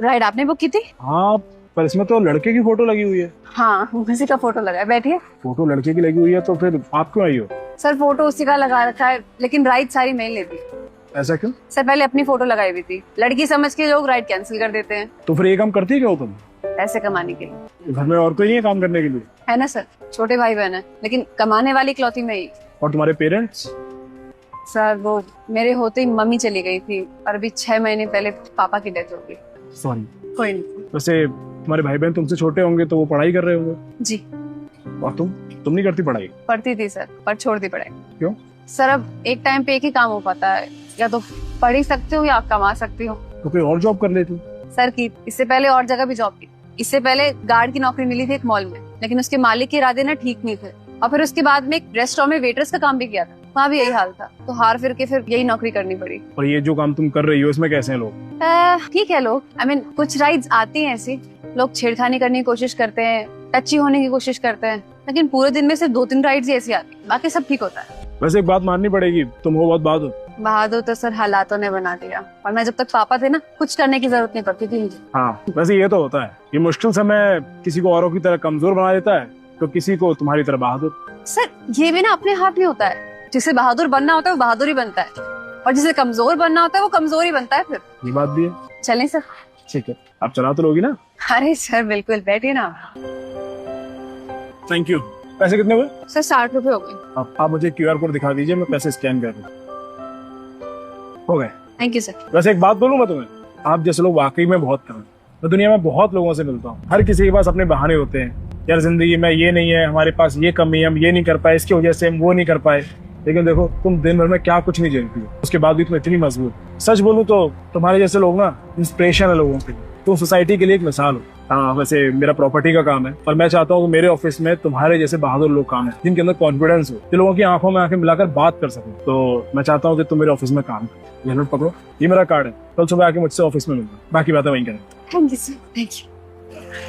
Ride आपने book की थी? हाँ, पर इसमें तो लड़के की फोटो लगी हुई है। हाँ, उसी का फोटो लगा है, बैठिए। फोटो लड़के की लगी हुई है तो फिर आप क्यों आई हो? सर फोटो उसी का लगा रखा है, लेकिन राइड सारी मैं ही लेती। ऐसा क्यों? सर पहले अपनी फोटो लगाई हुई थी, लड़की समझ के लोग राइड कैंसिल कर देते हैं तो फिर ये काम करती क्या हो तुम? पैसे कमाने के लिए। घर में और कोई नहीं है काम करने के लिए? है ना सर, छोटे भाई बहन है, लेकिन कमाने वाली इकलौती मैं ही। और तुम्हारे पेरेंट्स? सर वो मेरे होते ही मम्मी चली गई थी, और अभी 6 महीने पहले पापा की डेथ हो गई। सॉरी। कोई नहीं। वैसे तुम्हारे भाई बहन तुमसे छोटे होंगे तो वो पढ़ाई कर रहे होंगे। जी और तुम नहीं करती पढ़ाई? पढ़ती थी सर, पर छोड़ दी पढ़ाई। क्यों? सर अब एक टाइम पे एक ही काम हो पाता है, या तो पढ़ ही सकती हो या आप कमा सकती हो। तो कोई और जॉब कर लेती? सर की इससे पहले और जगह भी जॉब की। इससे पहले गार्ड की नौकरी मिली थी एक मॉल में, लेकिन उसके मालिक के इरादे ना ठीक नहीं थे। और फिर उसके बाद में एक रेस्टोरेंट में वेटर्स का काम भी किया था, वहाँ भी यही हाल था, तो हार फिर के फिर यही नौकरी करनी पड़ी। और ये जो काम तुम कर रही हो इसमें कैसे हैं लोग? ठीक है लोग, आई मीन कुछ राइड्स आती हैं ऐसी, लोग छेड़खानी करने की कोशिश करते हैं, टची होने की कोशिश करते हैं, लेकिन पूरे दिन में सिर्फ 2-3 राइड्स ही ऐसी आती है, बाकी सब ठीक होता है। वैसे एक बात माननी पड़ेगी, तुम हो बहुत बहादुर। बहादुर तो सर हालातों ने बना दिया, और मैं जब तक पापा थे ना, कुछ करने की जरूरत नहीं पड़ती थी मुझे। हाँ, वैसे ये तो होता है, ये मुश्किल समय किसी को औरों की तरह कमजोर बना देता है, तो किसी को तुम्हारी तरह बहादुर। सर ये भी ना अपने हाथ में होता है, जिसे बहादुर बनना होता है वो बहादुर ही बनता है, और जिसे कमजोर बनना होता है वो कमजोर ही बनता है फिर। ये बात भी है। चलें सर? ठीक है, आप चला तो लोगी ना? अरे सर बिल्कुल, बैठिए ना। Thank you. पैसे कितने हुए? सर 60 रुपए हो गए। आप मुझे QR कोड दिखा दीजिए, मैं पैसे स्कैन कर दूँ। हो गए। Thank you sir. वैसे एक बात बोलूँ मैं तुम्हें, आप जैसे लोग वाकई में बहुत कम हैं। मैं दुनिया में बहुत लोगों से मिलता हूँ, हर किसी के पास अपने बहाने होते हैं। यार जिंदगी में ये नहीं है, हमारे पास ये कमी है, हम ये नहीं कर पाए, इसकी वजह से हम वो नहीं कर पाए। लेकिन देखो, तुम दिन भर में क्या कुछ नहीं झेलती हो, उसके बाद भी तुम इतनी मजबूत। सच बोलूं तो तुम्हारे जैसे लोग ना इंस्पिरेशन है लोगों के लिए, तुम सोसाइटी के लिए एक मिसाल हो। हाँ, वैसे मेरा प्रॉपर्टी का काम है, और मैं चाहता हूँ कि मेरे ऑफिस में तुम्हारे जैसे बहादुर लोग काम है, जिनके अंदर कॉन्फिडेंस हो, जो लोगों की आंखों में आंखें मिलाकर बात कर सकें। तो मैं चाहता हूँ कि तुम मेरे ऑफिस में काम करो। ये नोट पकड़ो, ये मेरा कार्ड है, कल सुबह आके मुझसे ऑफिस में मिलना, बाकी बातें वहीं करें। Thank you sir, thank you.